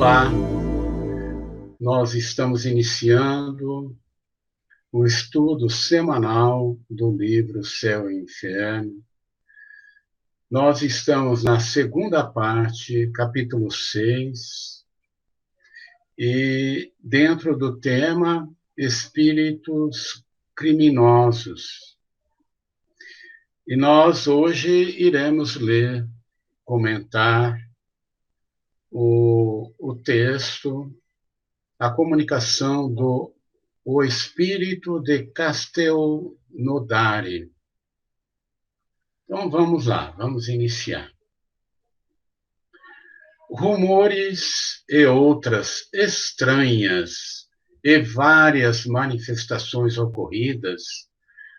Olá, nós estamos iniciando o estudo semanal do livro Céu e Inferno. Nós estamos na segunda parte, capítulo 6, e dentro do tema Espíritos Criminosos. E nós hoje iremos ler, comentar o texto, a comunicação do O Espírito de Castelnaudary. Então vamos lá, vamos iniciar. Rumores e outras estranhas e várias manifestações ocorridas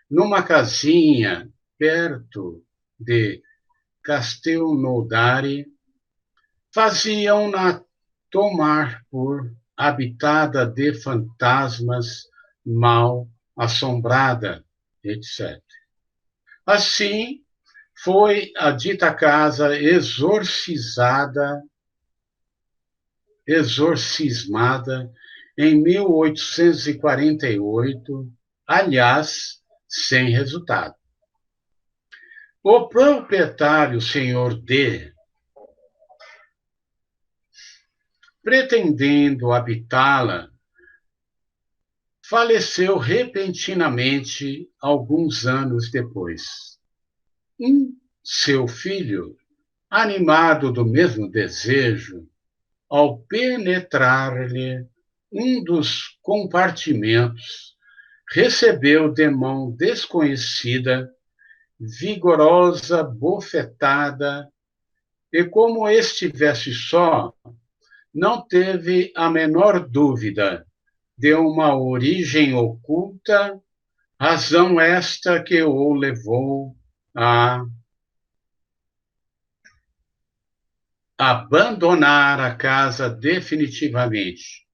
numa casinha perto de Castelnaudary faziam-na tomar por habitada de fantasmas, mal assombrada, etc. Assim, foi a dita casa exorcismada em 1848, aliás, sem resultado. O proprietário, senhor D., pretendendo habitá-la, faleceu repentinamente alguns anos depois. Seu filho, animado do mesmo desejo, ao penetrar-lhe um dos compartimentos, recebeu de mão desconhecida vigorosa bofetada e, como estivesse só, não teve a menor dúvida de uma origem oculta, razão esta que o levou a abandonar a casa definitivamente.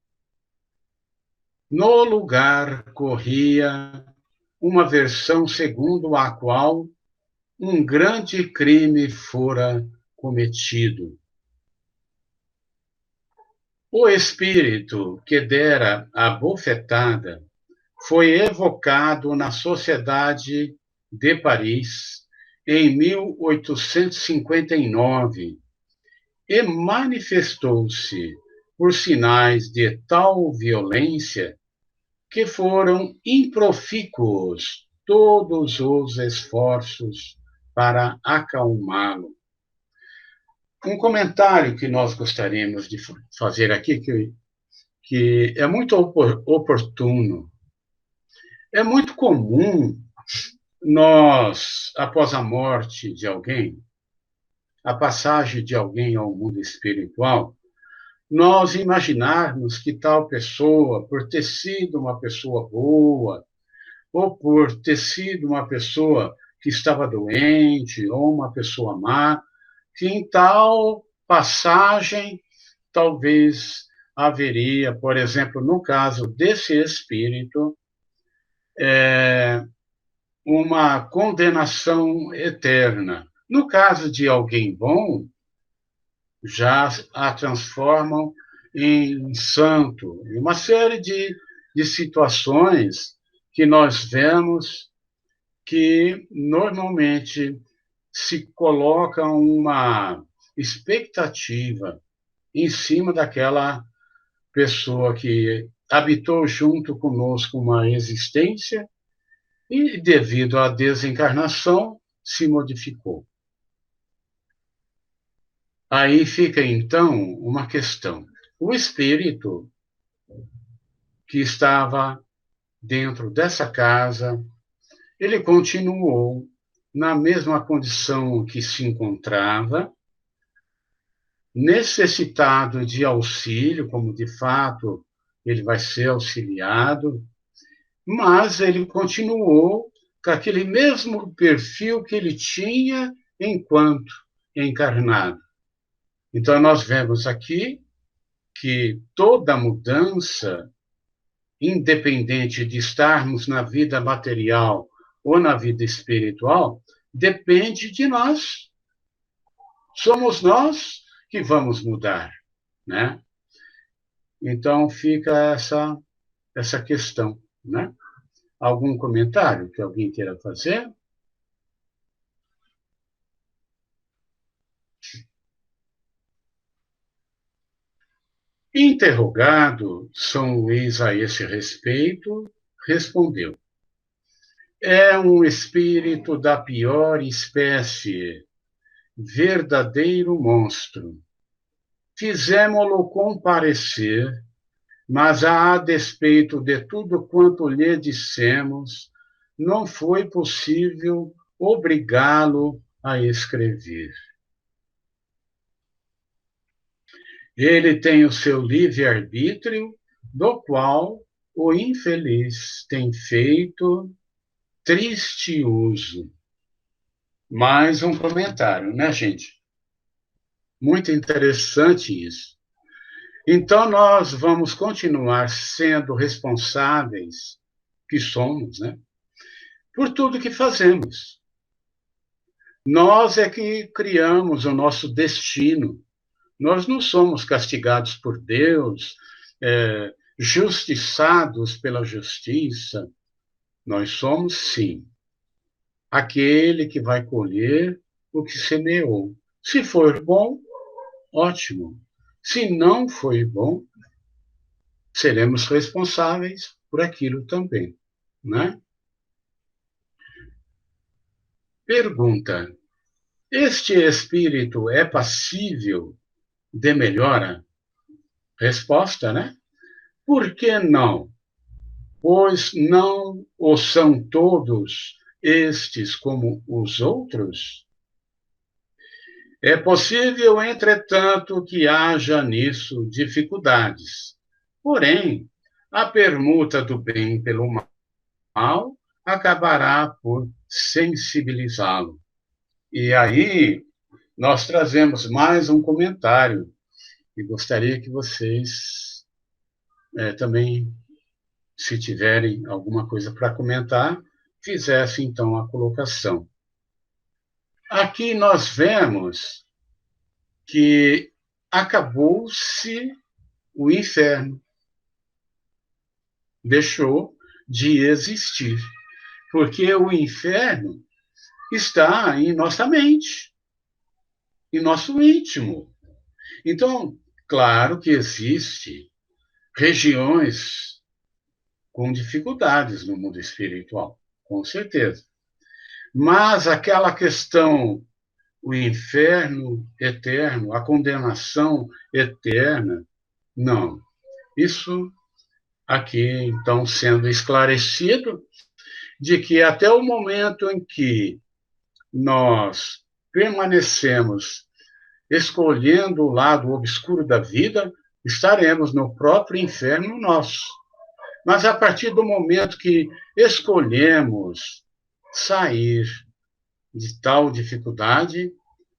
No lugar corria uma versão segundo a qual um grande crime fora cometido. O espírito que dera a bofetada foi evocado na Sociedade de Paris em 1859 e manifestou-se por sinais de tal violência que foram improfícuos todos os esforços para acalmá-lo. Um comentário que nós gostaríamos de fazer aqui, que é muito oportuno. É muito comum nós, após a morte de alguém, a passagem de alguém ao mundo espiritual, nós imaginarmos que tal pessoa, por ter sido uma pessoa boa, ou por ter sido uma pessoa que estava doente, ou uma pessoa má, que em tal passagem talvez haveria, por exemplo, no caso desse espírito, uma condenação eterna. No caso de alguém bom, já a transformam em santo. E uma série de situações que nós vemos que normalmente se coloca uma expectativa em cima daquela pessoa que habitou junto conosco uma existência e, devido à desencarnação, se modificou. Aí fica, então, uma questão. O espírito que estava dentro dessa casa, ele continuou na mesma condição que se encontrava, necessitado de auxílio, como de fato ele vai ser auxiliado, mas ele continuou com aquele mesmo perfil que ele tinha enquanto encarnado. Então, nós vemos aqui que toda mudança, independente de estarmos na vida material ou na vida espiritual, depende de nós. Somos nós que vamos mudar, né? Então, fica essa questão, né? Algum comentário que alguém queira fazer? Interrogado, São Luís a esse respeito respondeu: é um espírito da pior espécie, verdadeiro monstro. Fizemo-lo comparecer, mas a despeito de tudo quanto lhe dissemos, não foi possível obrigá-lo a escrever. Ele tem o seu livre-arbítrio, do qual o infeliz tem feito triste uso. Mais um comentário, né, gente? Muito interessante isso. Então, nós vamos continuar sendo responsáveis, que somos, né, por tudo que fazemos. Nós é que criamos o nosso destino. Nós não somos castigados por Deus, justiçados pela justiça. Nós somos, sim, aquele que vai colher o que semeou. Se for bom, ótimo. Se não foi bom, seremos responsáveis por aquilo também, né? Pergunta: este espírito é passível de melhora? Resposta, né? Por que não? Pois não o são todos estes como os outros? É possível, entretanto, que haja nisso dificuldades. Porém, a permuta do bem pelo mal acabará por sensibilizá-lo. E aí, nós trazemos mais um comentário e gostaria que vocês também, se tiverem alguma coisa para comentar, fizessem então a colocação. Aqui nós vemos que acabou-se o inferno, deixou de existir, porque o inferno está em nossa mente, em nosso íntimo. Então, claro que existe regiões com dificuldades no mundo espiritual, com certeza. Mas aquela questão, o inferno eterno, a condenação eterna, não. Isso aqui, então, sendo esclarecido de que até o momento em que nós permanecemos escolhendo o lado obscuro da vida, estaremos no próprio inferno nosso. Mas a partir do momento que escolhemos sair de tal dificuldade,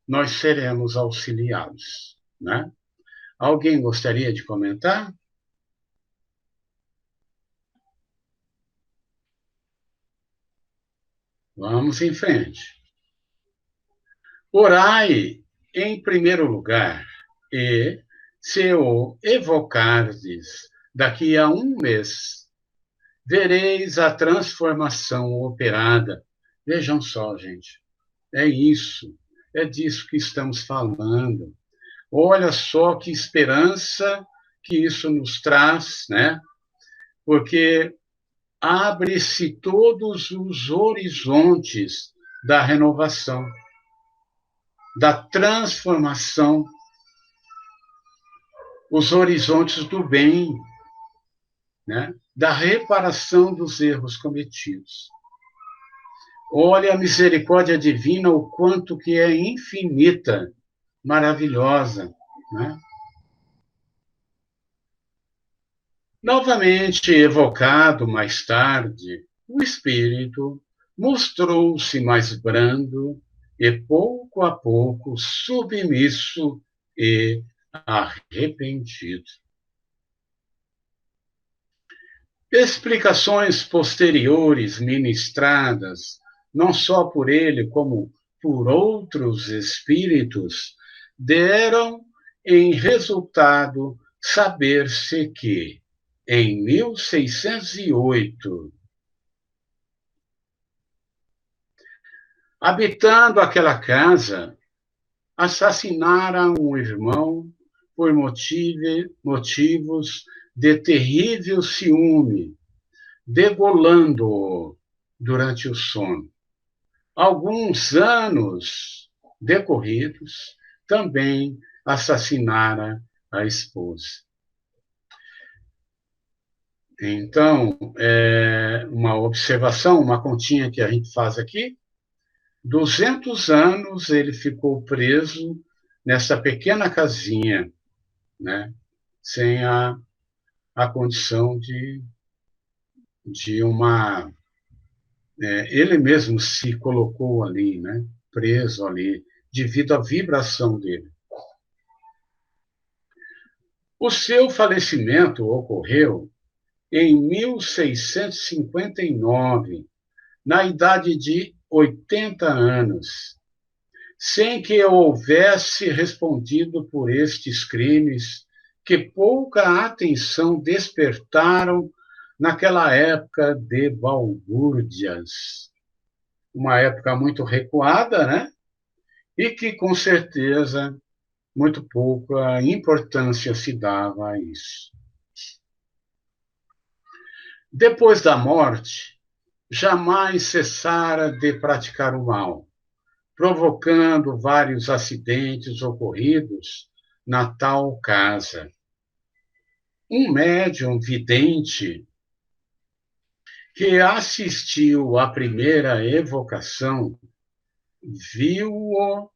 nós seremos auxiliados, né? Alguém gostaria de comentar? Vamos em frente. Orai em primeiro lugar e, se o evocardes daqui a um mês, vereis a transformação operada. Vejam só, gente, é isso, é disso que estamos falando. Olha só que esperança que isso nos traz, né? Porque abre-se todos os horizontes da renovação, da transformação, os horizontes do bem, né? Da reparação dos erros cometidos. Olha a misericórdia divina, o quanto que é infinita, maravilhosa, né? Novamente evocado mais tarde, o espírito mostrou-se mais brando e, pouco a pouco, submisso e arrependido. Explicações posteriores ministradas, não só por ele, como por outros espíritos, deram em resultado saber-se que, em 1608, habitando aquela casa, assassinaram um irmão por motivos de terrível ciúme, degolando-o durante o sono. Alguns anos decorridos, também assassinara a esposa. Então, uma observação, uma continha que a gente faz aqui, 200 anos ele ficou preso nessa pequena casinha, né, sem a condição de uma... ele mesmo se colocou ali, né, preso ali, devido à vibração dele. O seu falecimento ocorreu em 1659, na idade de 80 anos, sem que houvesse respondido por estes crimes que pouca atenção despertaram naquela época de balbúrdias. Uma época muito recuada, né? E que, com certeza, muito pouca importância se dava a isso. Depois da morte, jamais cessara de praticar o mal, provocando vários acidentes ocorridos na tal casa. Um médium vidente que assistiu à primeira evocação viu-o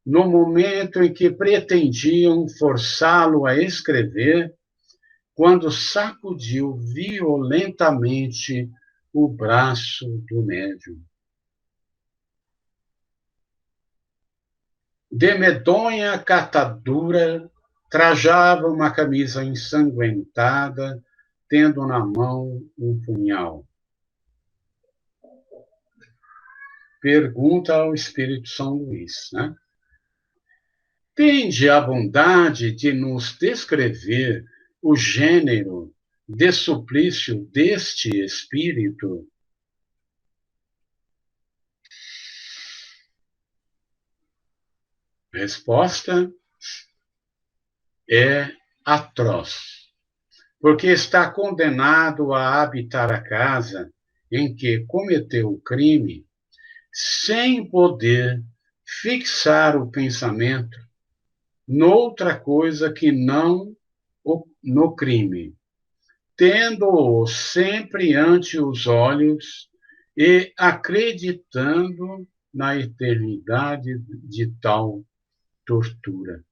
no momento em que pretendiam forçá-lo a escrever, quando sacudiu violentamente o braço do médium. De medonha catadura, trajava uma camisa ensanguentada, tendo na mão um punhal. Pergunta ao Espírito São Luís, né? Tende a bondade de nos descrever o gênero de suplício deste espírito? Resposta é atroz, porque está condenado a habitar a casa em que cometeu o crime, sem poder fixar o pensamento noutra coisa que não no crime, tendo-o sempre ante os olhos e acreditando na eternidade de tal tortura.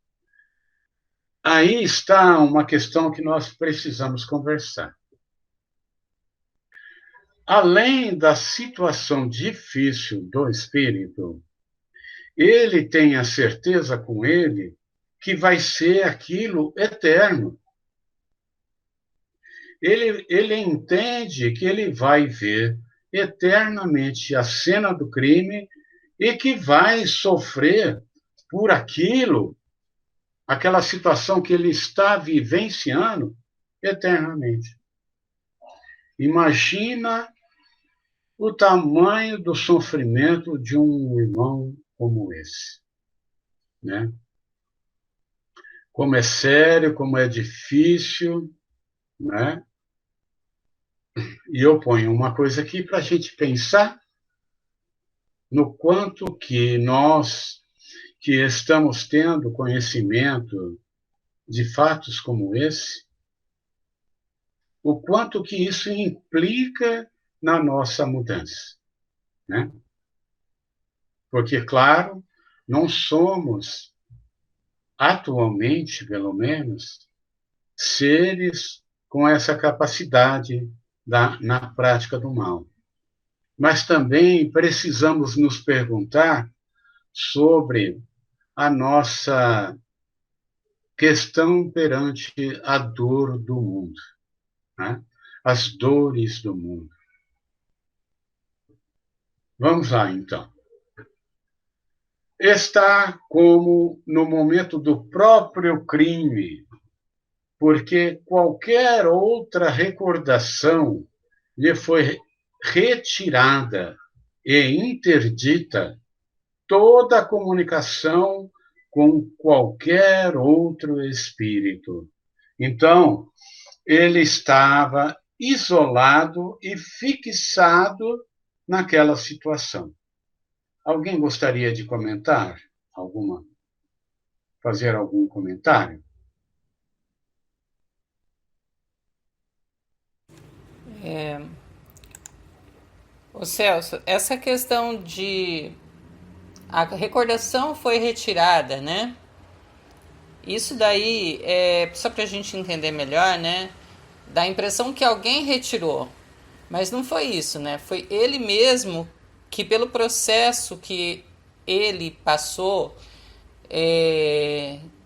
Aí está uma questão que nós precisamos conversar. Além da situação difícil do espírito, ele tem a certeza com ele que vai ser aquilo eterno. Ele entende que ele vai ver eternamente a cena do crime e que vai sofrer por aquilo, aquela situação que ele está vivenciando eternamente. Imagina o tamanho do sofrimento de um irmão como esse, né? Como é sério, como é difícil, né? E eu ponho uma coisa aqui para a gente pensar no quanto que nós, que estamos tendo conhecimento de fatos como esse, o quanto que isso implica na nossa mudança, né? Porque, claro, não somos, atualmente, pelo menos, seres com essa capacidade na prática do mal. Mas também precisamos nos perguntar sobre a nossa questão perante a dor do mundo, né? As dores do mundo. Vamos lá, então. Está como no momento do próprio crime, porque qualquer outra recordação lhe foi retirada e interdita toda a comunicação com qualquer outro espírito. Então, ele estava isolado e fixado naquela situação. Alguém gostaria de comentar? Fazer algum comentário? Ô Celso, essa questão de a recordação foi retirada, né? Isso daí é só para a gente entender melhor, né? Dá a impressão que alguém retirou, mas não foi isso, né? Foi ele mesmo que, pelo processo que ele passou,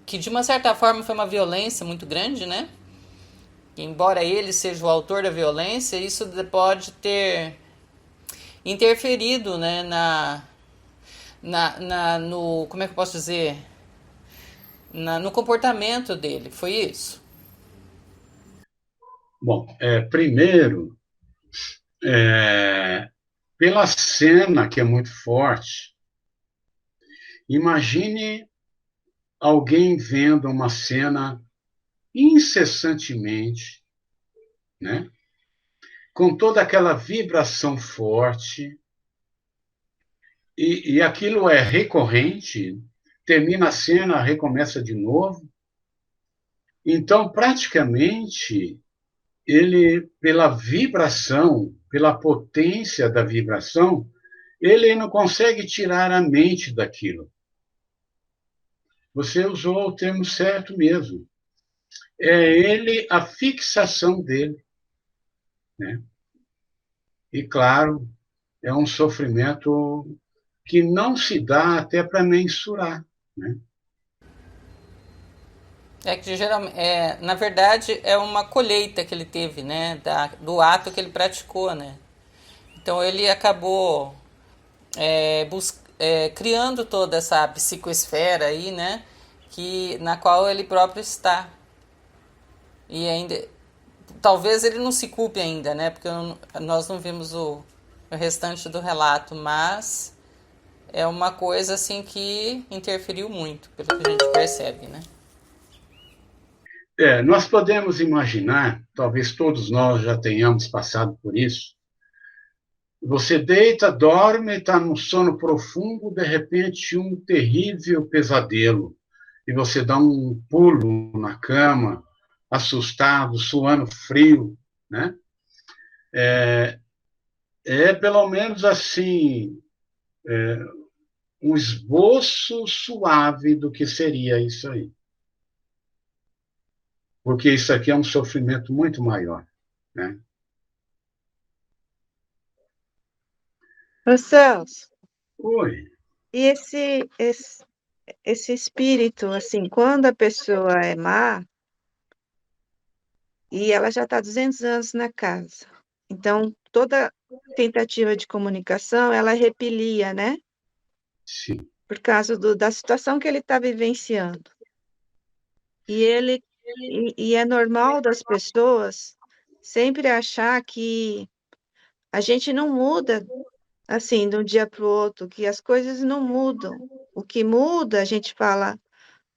que de uma certa forma foi uma violência muito grande, né? Embora ele seja o autor da violência, isso pode ter interferido, né, no, como é que eu posso dizer, no comportamento dele. Foi isso? Bom, primeiro, pela cena que é muito forte, imagine alguém vendo uma cena incessantemente, né? Com toda aquela vibração forte, e aquilo é recorrente, termina a cena, recomeça de novo. Então, praticamente, ele, pela vibração, pela potência da vibração, ele não consegue tirar a mente daquilo. Você usou o termo certo mesmo. É ele a fixação dele, né? E claro, é um sofrimento que não se dá até para mensurar, né? É que geralmente, na verdade, é uma colheita que ele teve, né, do ato que ele praticou, né. Então ele acabou criando toda essa psicoesfera aí, né, na qual ele próprio está. E ainda, talvez ele não se culpe ainda, né, porque nós não vimos o restante do relato, mas é uma coisa assim que interferiu muito, pelo que a gente percebe, né. Nós podemos imaginar, talvez todos nós já tenhamos passado por isso. Você deita, dorme, está num sono profundo, de repente um terrível pesadelo. E você dá um pulo na cama, assustado, suando frio, né? É pelo menos assim, um esboço suave do que seria isso aí. Porque isso aqui é um sofrimento muito maior, né? Ô Celso, Oi, e esse espírito, assim, quando a pessoa é má e ela já está 200 anos na casa, então toda tentativa de comunicação ela repelia, né? sim. Por causa da situação que ele está vivenciando. E ele e é normal das pessoas sempre achar que a gente não muda assim de um dia para o outro, que as coisas não mudam. O que muda, a gente fala,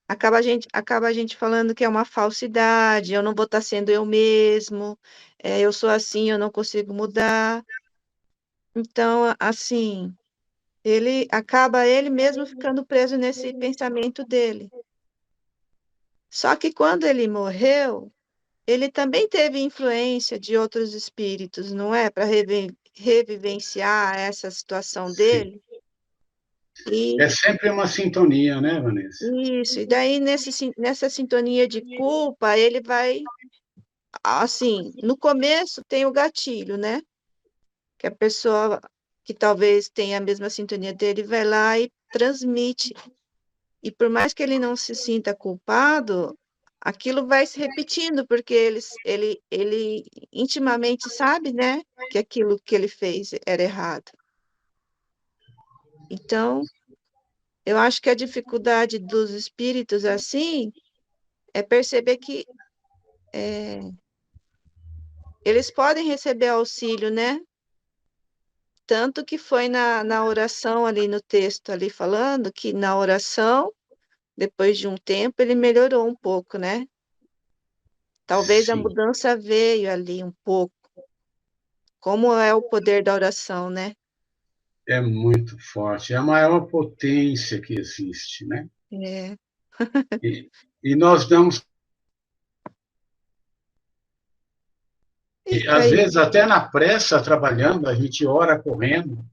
acaba a gente falando que é uma falsidade, eu não vou estar sendo eu mesmo, eu sou assim, eu não consigo mudar. Então, assim, ele mesmo ficando preso nesse pensamento dele. Só que quando ele morreu, ele também teve influência de outros espíritos, não é? Para revivenciar essa situação Sim. dele. E É sempre uma sintonia, né, Vanessa? isso, e daí nessa sintonia de culpa, ele vai, assim, no começo tem o gatilho, né? Que a pessoa que talvez tenha a mesma sintonia dele vai lá e transmite. E por mais que ele não se sinta culpado, aquilo vai se repetindo, porque ele intimamente sabe, né, que aquilo que ele fez era errado. Então, eu acho que a dificuldade dos espíritos assim é perceber que eles podem receber auxílio, né? Tanto que foi na oração ali no texto ali falando que na oração, depois de um tempo, ele melhorou um pouco, né? Talvez a Sim, mudança veio ali um pouco. Como é o poder da oração, né? é muito forte. É a maior potência que existe, né? É, E, e nós damos, e às caiu. vezes, até na pressa, trabalhando, a gente ora correndo,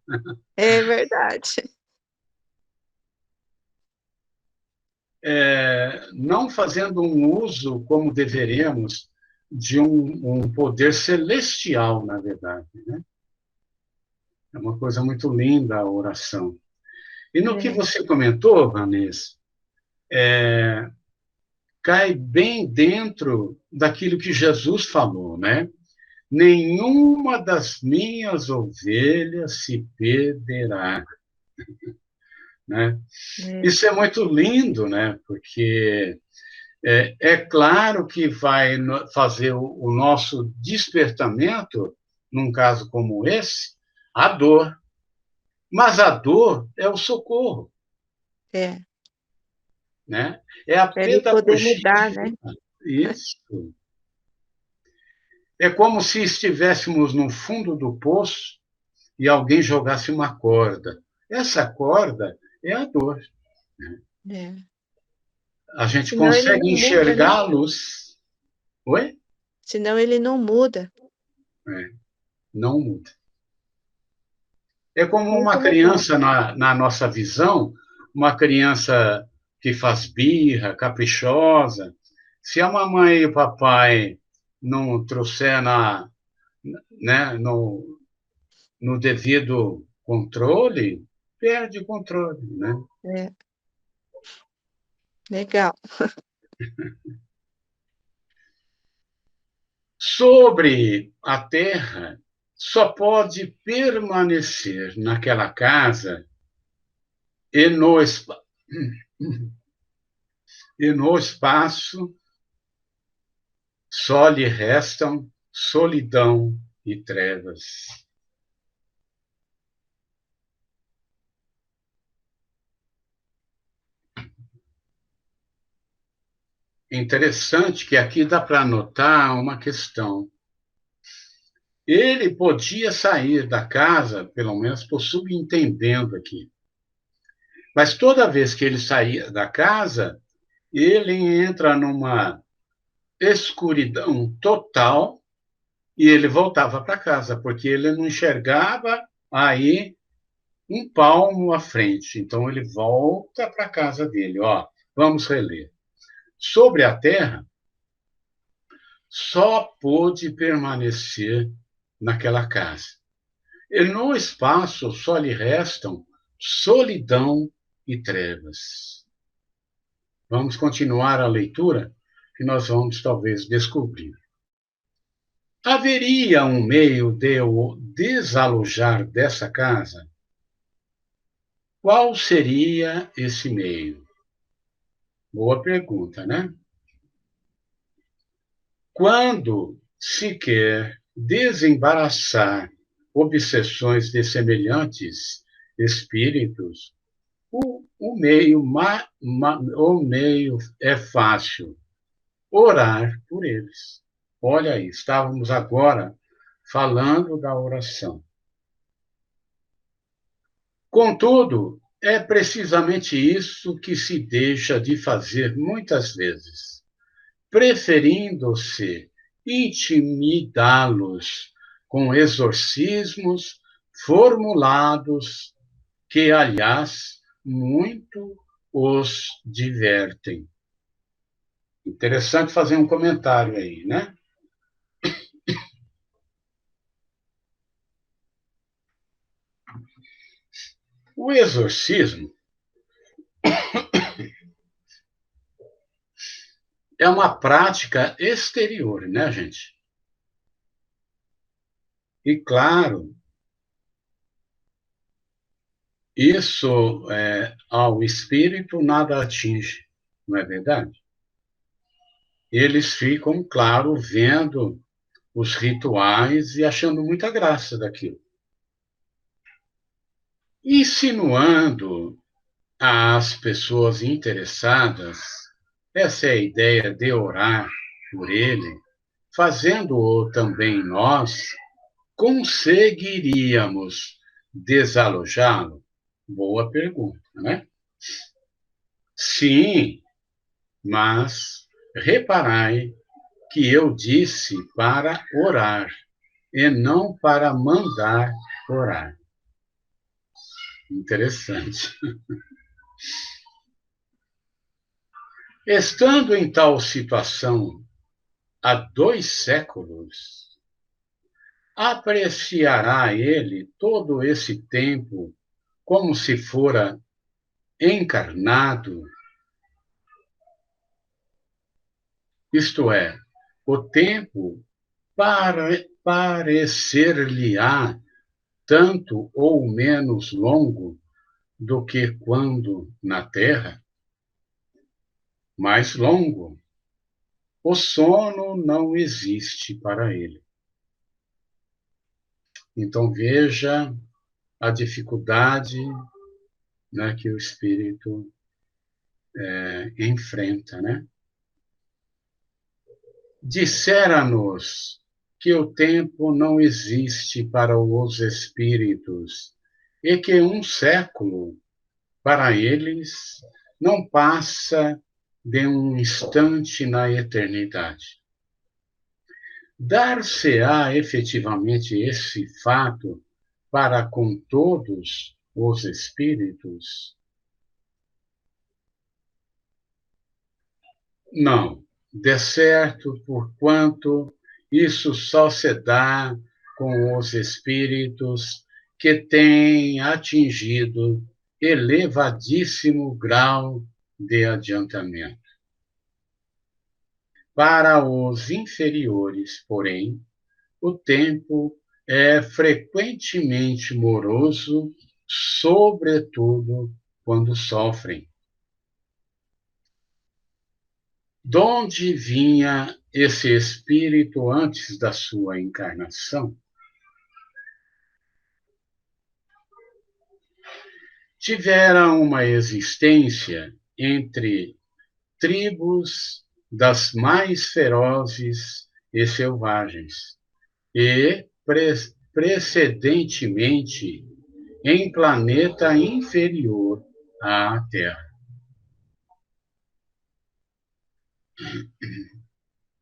É verdade. não fazendo um uso como deveremos de um poder celestial, na verdade, né? É uma coisa muito linda a oração. E no que É, você comentou, Vanessa, cai bem dentro daquilo que Jesus falou, né? Nenhuma das minhas ovelhas se perderá, né? é, Isso é muito lindo, né? Porque é claro que vai fazer o nosso despertamento, num caso como esse, a dor. Mas a dor é o socorro, é. né? É a Para ele poder pedagogia. mudar, né? Isso. É como se estivéssemos no fundo do poço e alguém jogasse uma corda. Essa corda é a dor. É. A gente Senão ele consegue não muda, né? enxergar a luz. Oi? Senão ele não muda. É, não muda. É como Muito uma legal. criança na nossa visão, uma criança que faz birra, caprichosa. Se a mamãe e o papai não trouxer né, no devido controle, perde o controle, né? É, legal. Sobre a terra, só pode permanecer naquela casa e e no espaço só lhe restam solidão e trevas. Interessante que aqui dá para notar uma questão. Ele podia sair da casa, pelo menos estou subentendendo aqui, mas toda vez que ele saía da casa, ele entra numa escuridão total e ele voltava para casa, porque ele não enxergava aí um palmo à frente. Então ele volta para a casa dele. Ó, vamos reler. Sobre a terra, só pôde permanecer naquela casa. E no espaço só lhe restam solidão e trevas. Vamos continuar a leitura, que nós vamos talvez descobrir. Haveria um meio de o desalojar dessa casa? Qual seria esse meio? Boa pergunta, né? Quando se quer desembaraçar obsessões de semelhantes espíritos, o meio é fácil, orar por eles. Olha aí, estávamos agora falando da oração. Contudo, é precisamente isso que se deixa de fazer muitas vezes, preferindo-se intimidá-los com exorcismos formulados que, aliás, muito os divertem. Interessante fazer um comentário aí, né? O exorcismo é uma prática exterior, né, gente? E, claro, isso é, ao espírito nada atinge, não é verdade? eles ficam, claro, vendo os rituais e achando muita graça daquilo. Insinuando às pessoas interessadas, essa é a ideia de orar por ele, fazendo-o também nós, conseguiríamos desalojá-lo? Boa pergunta, né? Sim, mas reparai que eu disse para orar e não para mandar orar. Interessante. Estando em tal situação há 2 séculos, apreciará ele todo esse tempo como se fora encarnado, isto é, o tempo parecer-lhe-á tanto ou menos longo do que quando na Terra? Mais longo. O sono não existe para ele. Então veja a dificuldade, né, que o espírito enfrenta, né? Dissera-nos que o tempo não existe para os espíritos e que 1 século, para eles, não passa de um instante na eternidade. Dar-se-á efetivamente esse fato para com todos os espíritos? Não, de certo, porquanto isso só se dá com os espíritos que têm atingido elevadíssimo grau de adiantamento. Para os inferiores, porém, o tempo é frequentemente moroso, sobretudo quando sofrem. Donde vinha esse espírito antes da sua encarnação? Tivera uma existência entre tribos das mais ferozes e selvagens, e precedentemente em planeta inferior à Terra.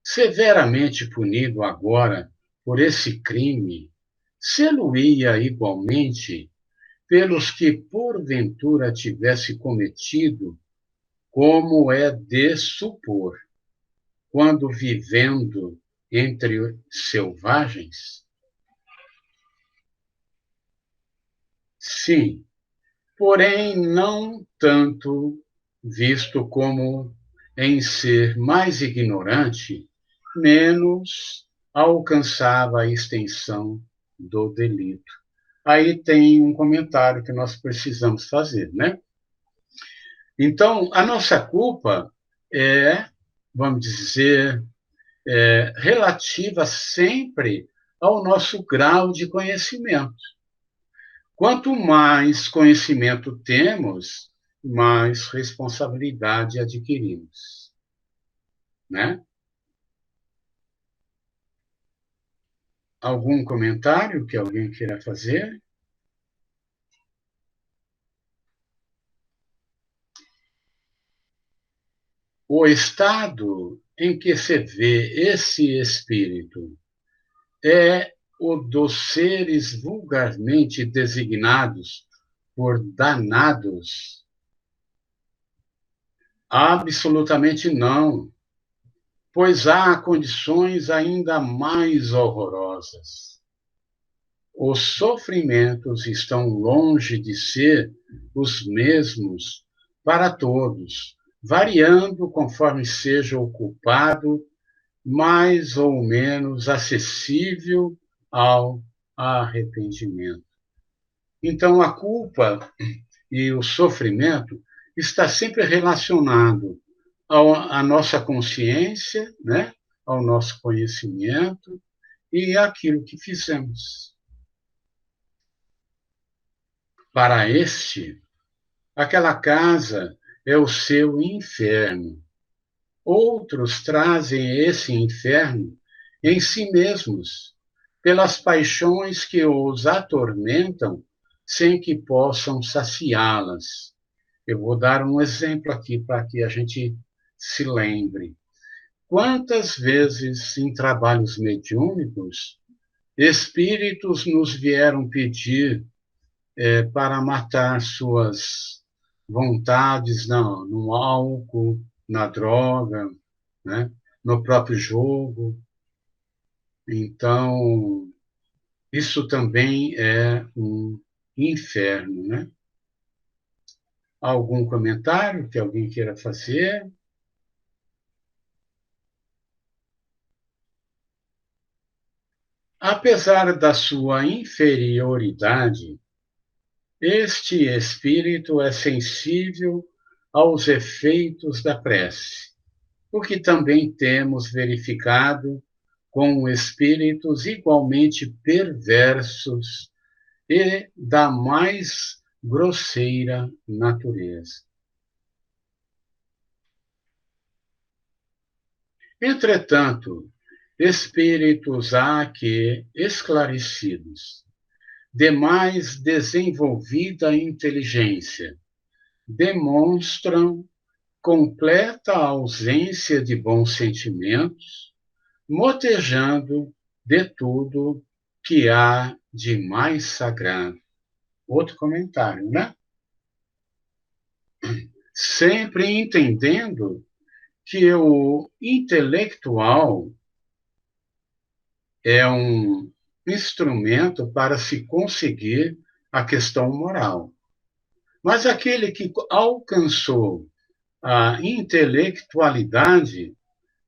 Severamente punido agora por esse crime, sê-lo-ia igualmente pelos que porventura tivesse cometido, como é de supor, quando vivendo entre selvagens? Sim, porém não tanto visto como em ser mais ignorante, menos alcançava a extensão do delito. Aí tem um comentário que nós precisamos fazer, né? Então, a nossa culpa é, vamos dizer, relativa sempre ao nosso grau de conhecimento. Quanto mais conhecimento temos, mais responsabilidade adquirimos, né? Algum comentário que alguém queira fazer? O estado em que se vê esse espírito é o dos seres vulgarmente designados por danados? Absolutamente não, pois há condições ainda mais horrorosas. Os sofrimentos estão longe de ser os mesmos para todos, variando conforme seja o culpado, mais ou menos acessível ao arrependimento. Então, a culpa e o sofrimento está sempre relacionado à nossa consciência, né? Ao nosso conhecimento e àquilo que fizemos. Para este, aquela casa é o seu inferno. Outros trazem esse inferno em si mesmos, pelas paixões que os atormentam sem que possam saciá-las. Eu vou dar um exemplo aqui para que a gente se lembre. Quantas vezes em trabalhos mediúnicos, espíritos nos vieram pedir para matar suas vontades no álcool, na droga, né? No próprio jogo. Então, isso também é um inferno, né? Algum comentário que alguém queira fazer? Apesar da sua inferioridade, este espírito é sensível aos efeitos da prece, o que também temos verificado com espíritos igualmente perversos e da mais grosseira natureza. Entretanto, espíritos há que, esclarecidos, de mais desenvolvida inteligência, demonstram completa ausência de bons sentimentos, motejando de tudo que há de mais sagrado. Outro comentário, né? Sempre entendendo que o intelectual é um instrumento para se conseguir a questão moral. Mas aquele que alcançou a intelectualidade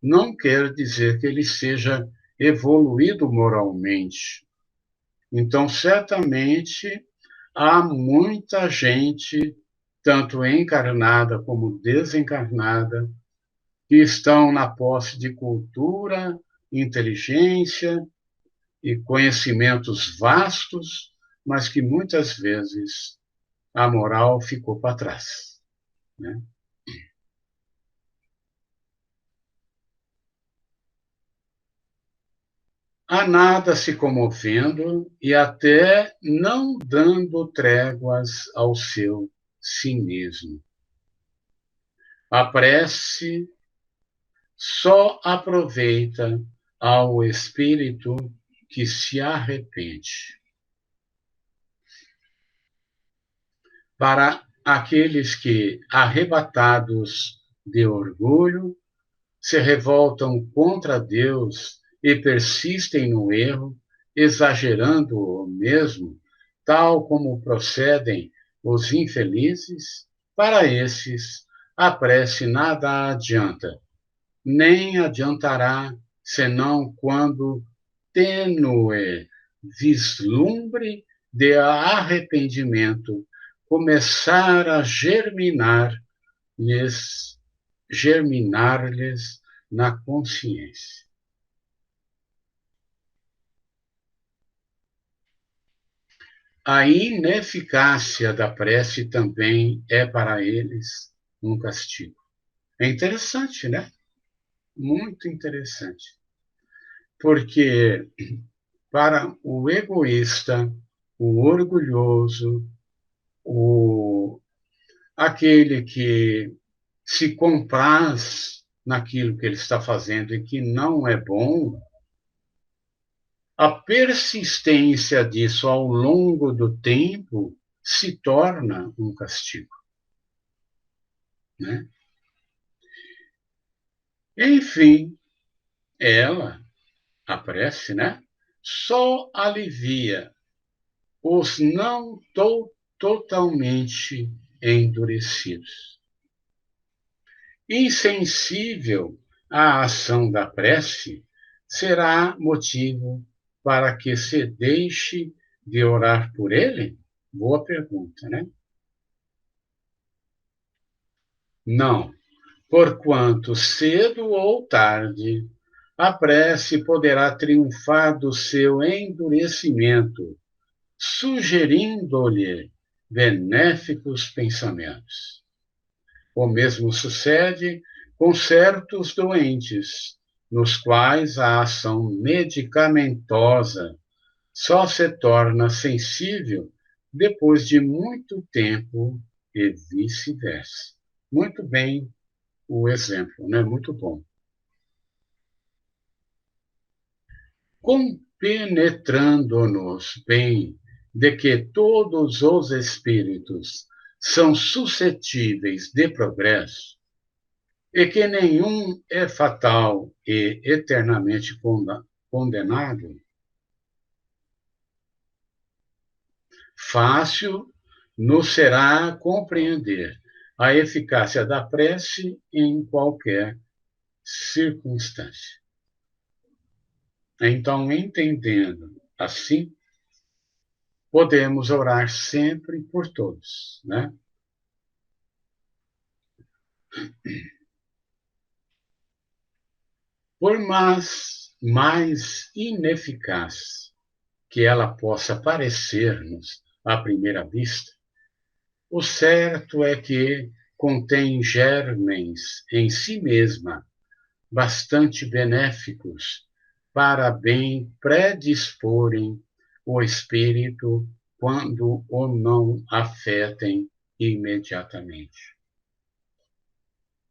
não quer dizer que ele seja evoluído moralmente. Então, certamente, há muita gente, tanto encarnada como desencarnada, que estão na posse de cultura, inteligência e conhecimentos vastos, mas que muitas vezes a moral ficou para trás, né? A nada se comovendo e até não dando tréguas ao seu cinismo. A prece só aproveita ao espírito que se arrepende. Para aqueles que, arrebatados de orgulho, se revoltam contra Deus e persistem no erro, exagerando o mesmo, tal como procedem os infelizes, para esses a prece nada adianta, nem adiantará, senão quando tênue vislumbre de arrependimento começar a germinar-lhes na consciência. A ineficácia da prece também é para eles um castigo. É interessante, né? Muito interessante. Porque para o egoísta, o orgulhoso, aquele que se compraz naquilo que ele está fazendo e que não é bom, a persistência disso ao longo do tempo se torna um castigo, né? Enfim, ela, a prece, né, só alivia os não totalmente endurecidos. Insensível à ação da prece, será motivo para que se deixe de orar por ele? Boa pergunta, né? Não. porquanto cedo ou tarde a prece poderá triunfar do seu endurecimento, sugerindo-lhe benéficos pensamentos. O mesmo sucede com certos doentes, nos quais a ação medicamentosa só se torna sensível depois de muito tempo e vice-versa. Muito bem o exemplo, né? Muito bom. Compenetrando-nos bem de que todos os espíritos são suscetíveis de progresso, e que nenhum é fatal e eternamente condenado, fácil nos será compreender a eficácia da prece em qualquer circunstância. Então, entendendo assim, podemos orar sempre por todos, né? Por mais ineficaz que ela possa parecer-nos à primeira vista, o certo é que contém germens em si mesma bastante benéficos para bem predisporem o espírito quando o não afetem imediatamente.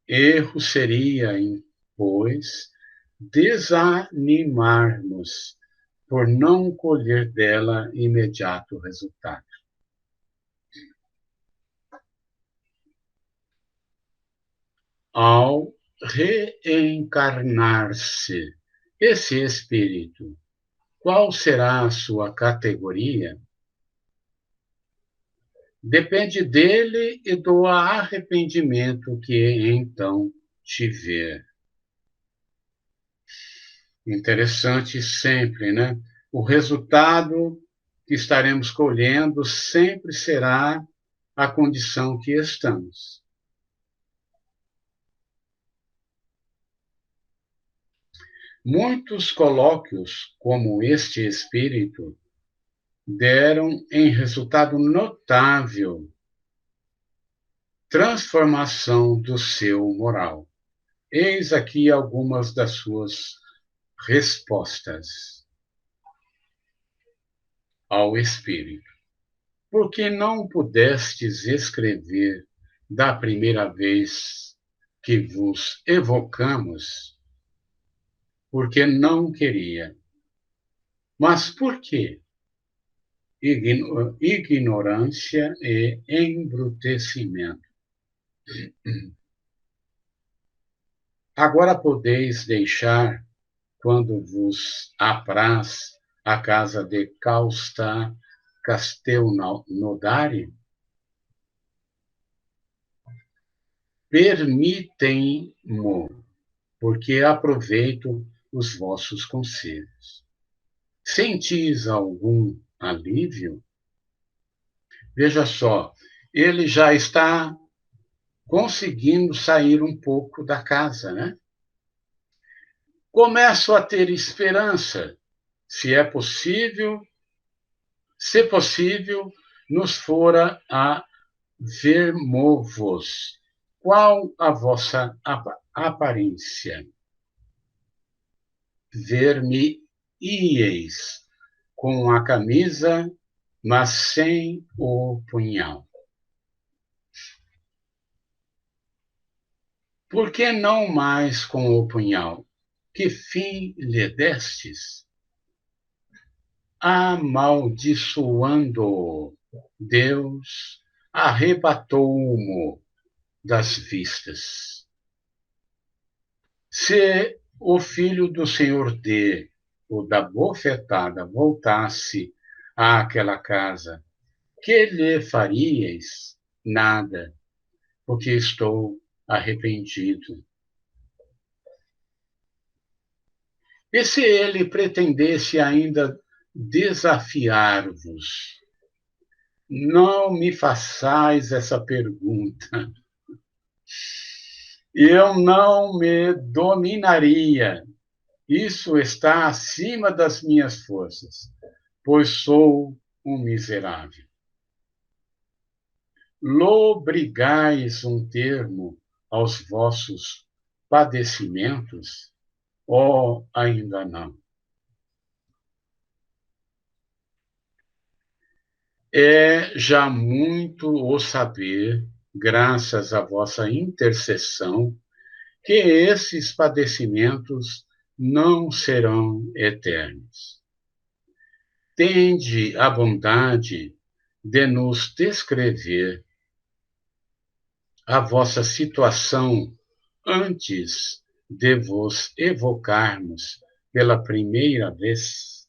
Erro seria, pois, desanimarmos por não colher dela imediato resultado. Ao reencarnar-se esse espírito, qual será a sua categoria? Depende dele e do arrependimento que então tiver. Interessante sempre, né? O resultado que estaremos colhendo sempre será a condição que estamos. Muitos colóquios, como este espírito, deram em resultado notável transformação do seu moral. Eis aqui algumas das suas respostas ao espírito. Por que não pudestes escrever da primeira vez que vos evocamos? Porque não queria. Mas por quê? Ignorância e embrutecimento. Agora podeis deixar, quando vos apraz, a casa de Castelnaudary? Permitem-mo, porque aproveito os vossos conselhos. Sentis algum alívio? Veja só, ele já está conseguindo sair um pouco da casa, né? Começo a ter esperança, se possível, nos fora a vermo-vos. Qual a vossa aparência? Ver-me-íeis com a camisa, mas sem o punhal. Por que não mais com o punhal? Que fim lhe destes? Amaldiçoando Deus, arrebatou-mo das vistas. Se o filho do Senhor D, o da bofetada, voltasse àquela casa, que lhe faríeis? Nada, porque estou arrependido. E se ele pretendesse ainda desafiar-vos? Não me façais essa pergunta. eu não me dominaria. Isso está acima das minhas forças, pois sou um miserável. Lobrigais um termo aos vossos padecimentos? Oh, ainda não. É já muito o saber, graças à vossa intercessão, que esses padecimentos não serão eternos. Tende a bondade de nos descrever a vossa situação antes de vos evocarmos pela primeira vez.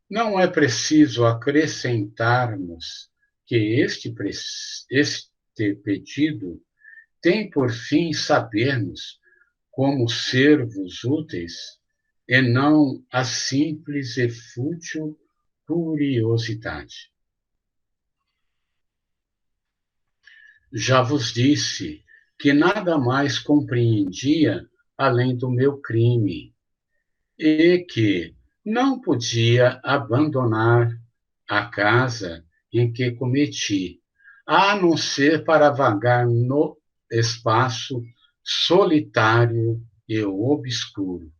Não é preciso acrescentarmos que este pedido tem por fim sabermos como servos úteis e não a simples e fútil curiosidade. Já vos disse que nada mais compreendia além do meu crime e que não podia abandonar a casa em que cometi, a não ser para vagar no espaço solitário e obscuro.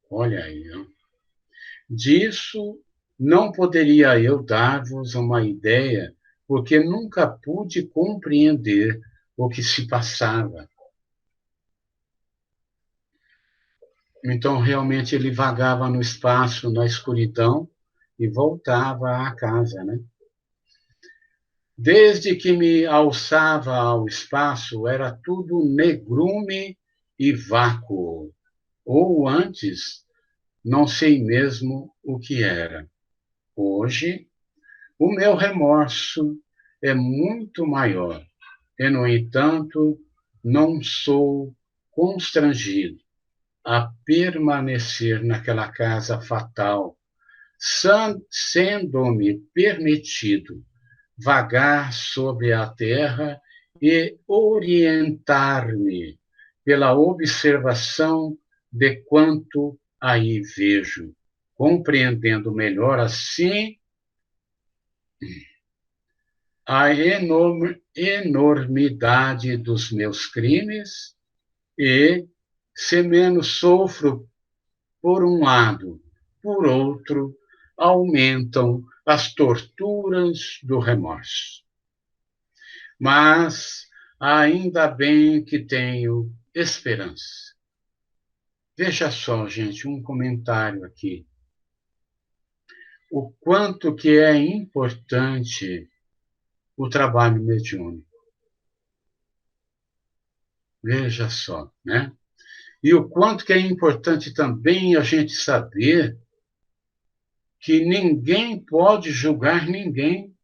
Olha aí, ó. Disso não poderia eu dar-vos uma ideia, porque nunca pude compreender o que se passava. Então, realmente, ele vagava no espaço, na escuridão, e voltava à casa, né? Desde que me alçava ao espaço, era tudo negrume e vácuo. Ou antes, não sei mesmo o que era. Hoje, o meu remorso é muito maior. E, no entanto, não sou constrangido a permanecer naquela casa fatal, sendo-me permitido vagar sobre a terra e orientar-me pela observação de quanto aí vejo, compreendendo melhor assim a enormidade dos meus crimes e, se menos sofro por um lado, por outro, aumentam as torturas do remorso. Mas ainda bem que tenho esperança. Veja só, gente, um comentário aqui. O quanto que é importante o trabalho mediúnico. Veja só, né? E o quanto que é importante também a gente saber que ninguém pode julgar ninguém.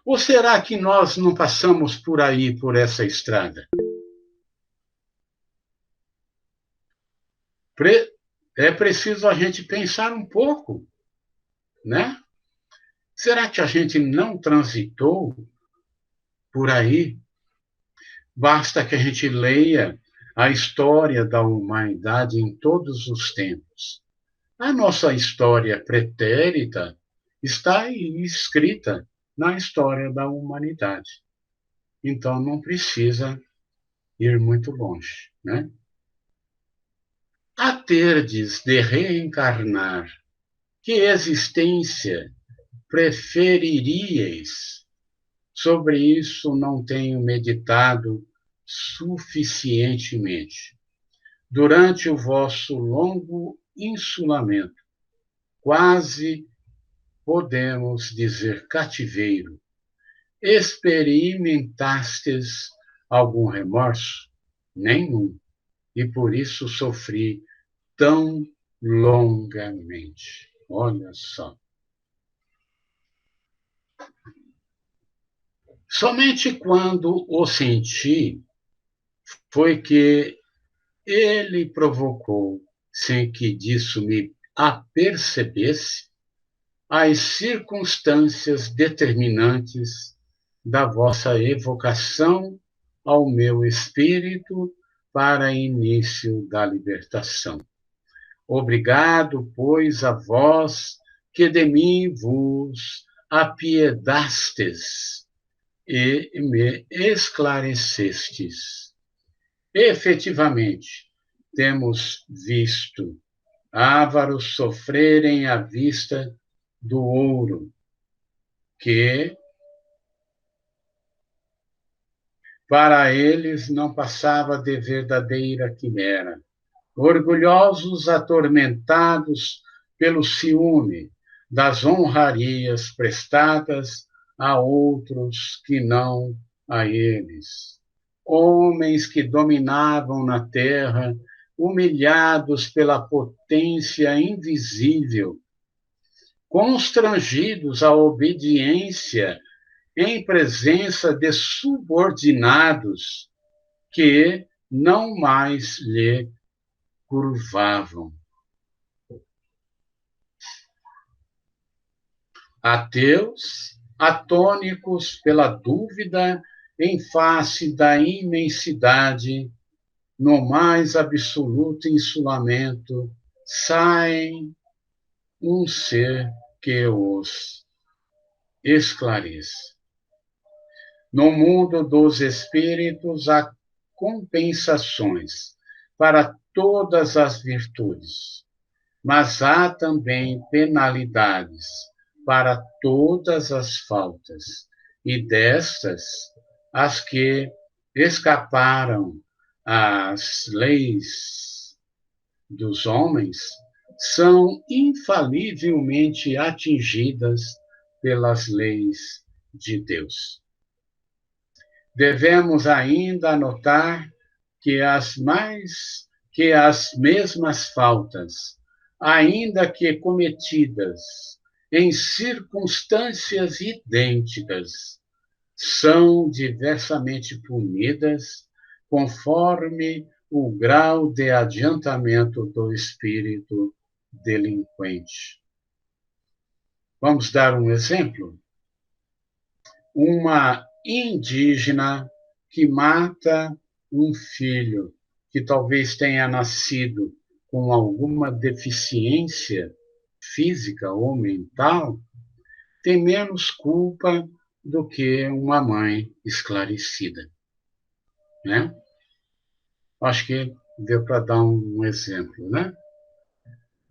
Ou será que nós não passamos por aí, por essa estrada? É preciso a gente pensar um pouco, né? Será que a gente não transitou por aí? Basta que a gente leia a história da humanidade em todos os tempos. A nossa história pretérita está escrita na história da humanidade. Então, não precisa ir muito longe, né? A terdes de reencarnar, que existência preferiríeis? Sobre isso não tenho meditado suficientemente. Durante o vosso longo insulamento, quase podemos dizer cativeiro, experimentastes algum remorso? Nenhum. E por isso sofri tão longamente. Olha só. Somente quando o senti foi que ele provocou, sem que disso me apercebesse, as circunstâncias determinantes da vossa evocação ao meu espírito para início da libertação. Obrigado, pois, a vós que de mim vos apiedastes e me esclarecestes. Efetivamente, temos visto ávaros sofrerem à vista do ouro, que para eles não passava de verdadeira quimera, orgulhosos, atormentados pelo ciúme das honrarias prestadas a outros que não a eles. Homens que dominavam na terra, humilhados pela potência invisível, constrangidos à obediência em presença de subordinados que não mais lhe curvavam. Ateus, atônicos pela dúvida em face da imensidade, no mais absoluto insulamento, saem um ser que os esclareça. No mundo dos espíritos há compensações para todas as virtudes, mas há também penalidades para todas as faltas, e destas, as que escaparam às leis dos homens são infalivelmente atingidas pelas leis de Deus. Devemos ainda notar que as mesmas faltas, ainda que cometidas em circunstâncias idênticas, são diversamente punidas conforme o grau de adiantamento do espírito delinquente. Vamos dar um exemplo? Uma indígena que mata um filho que talvez tenha nascido com alguma deficiência física ou mental, tem menos culpa do que uma mãe esclarecida, né? Acho que deu para dar um exemplo, né?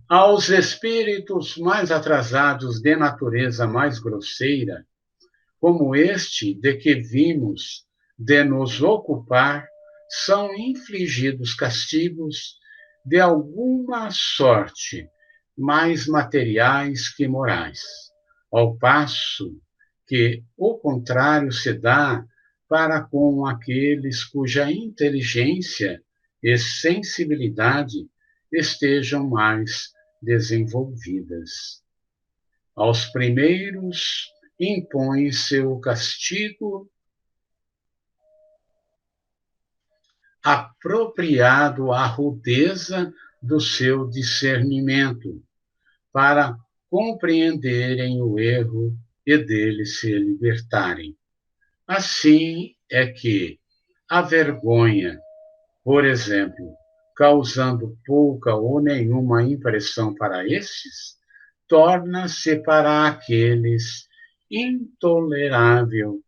Aos espíritos mais atrasados de natureza mais grosseira, como este de que vimos de nos ocupar, são infligidos castigos de alguma sorte, mais materiais que morais, ao passo que o contrário se dá para com aqueles cuja inteligência e sensibilidade estejam mais desenvolvidas. Aos primeiros impõe-se o castigo apropriado à rudeza do seu discernimento, para compreenderem o erro e dele se libertarem. Assim é que a vergonha, por exemplo, causando pouca ou nenhuma impressão para estes, torna-se para aqueles intolerável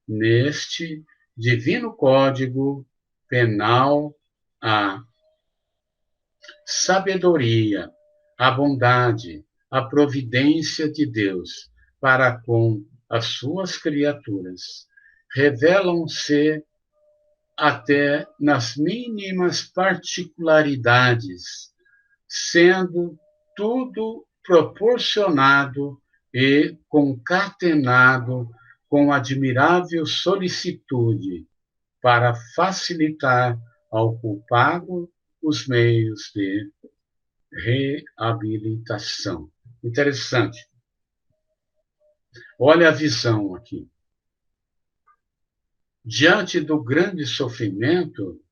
neste divino código penal a sabedoria, a bondade, a providência de Deus para com as suas criaturas revelam-se até nas mínimas particularidades, sendo tudo proporcionado e concatenado com admirável solicitude para facilitar ao culpado os meios de reabilitação. Interessante. Olha a visão aqui. Diante do grande sofrimento,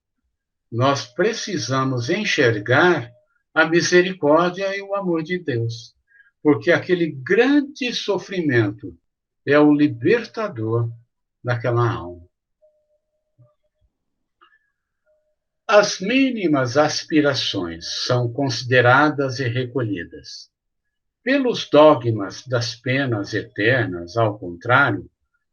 nós precisamos enxergar a misericórdia e o amor de Deus, porque aquele grande sofrimento é o libertador daquela alma. As mínimas aspirações são consideradas e recolhidas. Pelos dogmas das penas eternas, ao contrário,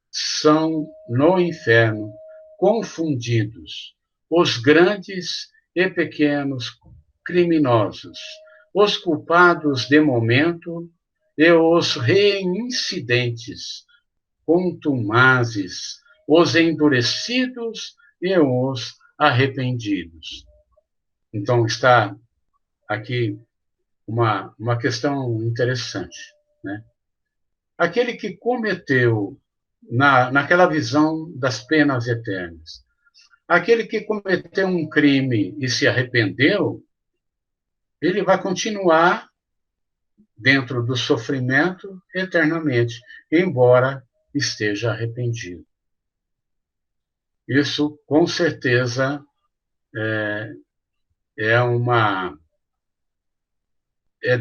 são no inferno confundidos os grandes e pequenos criminosos, os culpados de momento e os reincidentes, contumazes, os endurecidos e os arrependidos. Então, está aqui uma questão interessante, né? Aquele que cometeu, naquela visão das penas eternas, aquele que cometeu um crime e se arrependeu, ele vai continuar dentro do sofrimento eternamente, embora esteja arrependido. Isso, com certeza, é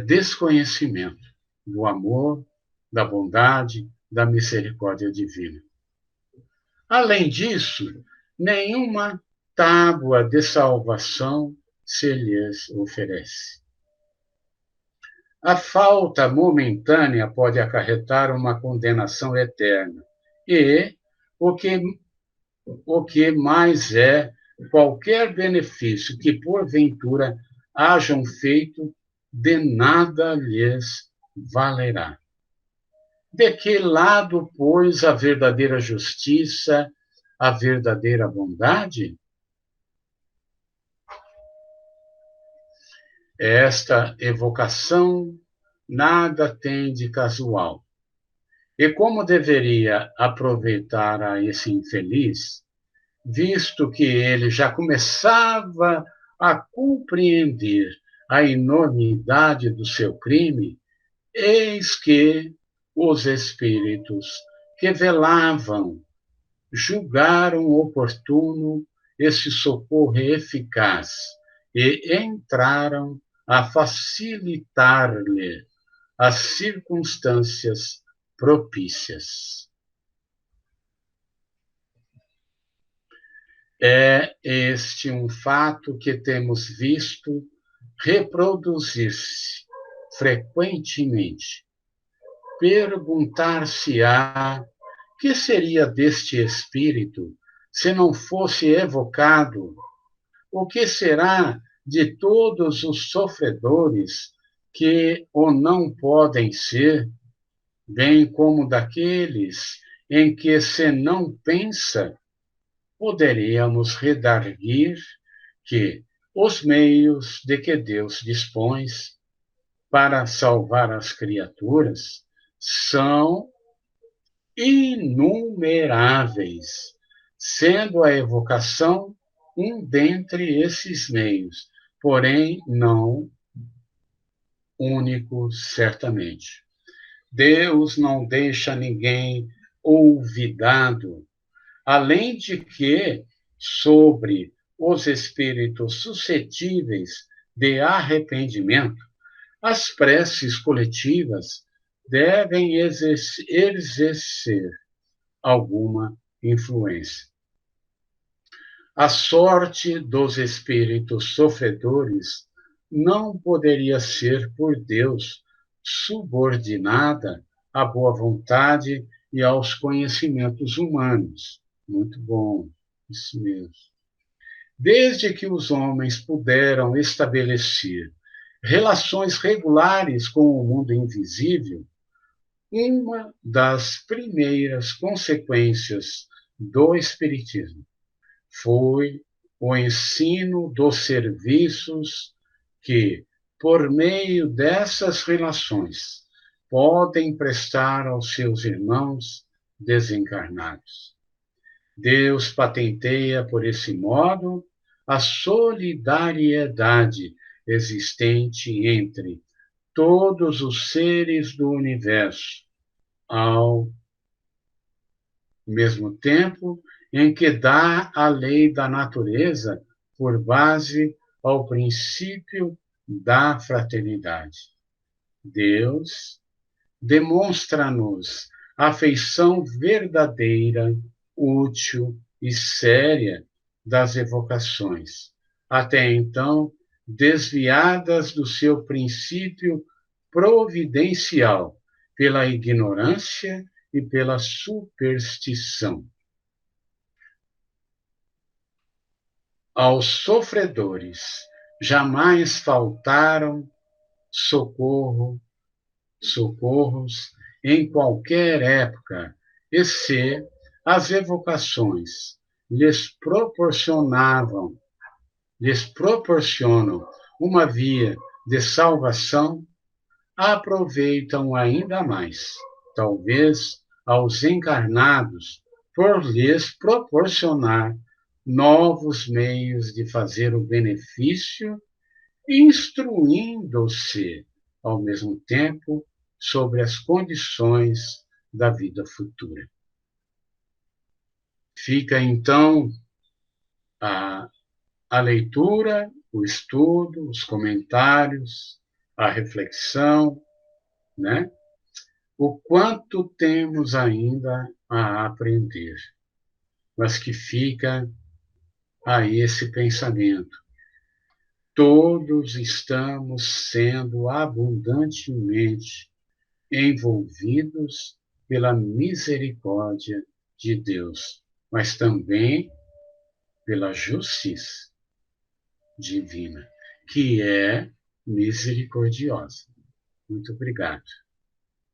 desconhecimento do amor, da bondade, da misericórdia divina. Além disso, nenhuma tábua de salvação se lhes oferece. A falta momentânea pode acarretar uma condenação eterna e, o que mais é, qualquer benefício que porventura hajam feito, de nada lhes valerá. De que lado, pois, a verdadeira justiça, a verdadeira bondade? Esta evocação nada tem de casual. E como deveria aproveitar a esse infeliz, visto que ele já começava a compreender a enormidade do seu crime, eis que os espíritos que velavam julgaram oportuno esse socorro eficaz e entraram a facilitar-lhe as circunstâncias propícias. É este um fato que temos visto reproduzir-se frequentemente. Perguntar-se-á que seria deste espírito se não fosse evocado? O que será de todos os sofredores que o não podem ser, bem como daqueles em que se não pensa? Poderíamos redarguir que os meios de que Deus dispõe para salvar as criaturas são inumeráveis, sendo a evocação um dentre esses meios, porém não único, certamente. Deus não deixa ninguém olvidado, além de que, sobre os espíritos suscetíveis de arrependimento, as preces coletivas devem exercer alguma influência. A sorte dos espíritos sofredores não poderia ser por Deus subordinada à boa vontade e aos conhecimentos humanos. Muito bom, isso mesmo. Desde que os homens puderam estabelecer relações regulares com o mundo invisível, uma das primeiras consequências do Espiritismo foi o ensino dos serviços que, por meio dessas relações, podem prestar aos seus irmãos desencarnados. Deus patenteia, por esse modo, a solidariedade existente entre todos os seres do universo, ao mesmo tempo em que dá a lei da natureza por base ao princípio da fraternidade. Deus demonstra-nos a afeição verdadeira, útil e séria das evocações, até então desviadas do seu princípio providencial, pela ignorância e pela superstição. Aos sofredores jamais faltaram socorros em qualquer época, e se as evocações lhes proporcionam uma via de salvação, aproveitam ainda mais, talvez aos encarnados, por lhes proporcionar novos meios de fazer o benefício, instruindo-se, ao mesmo tempo, sobre as condições da vida futura. Fica, então, a leitura, o estudo, os comentários, a reflexão, né? O quanto temos ainda a aprender, mas que fica aí esse pensamento. Todos estamos sendo abundantemente envolvidos pela misericórdia de Deus, mas também pela justiça divina, que é misericordiosa. Muito obrigado.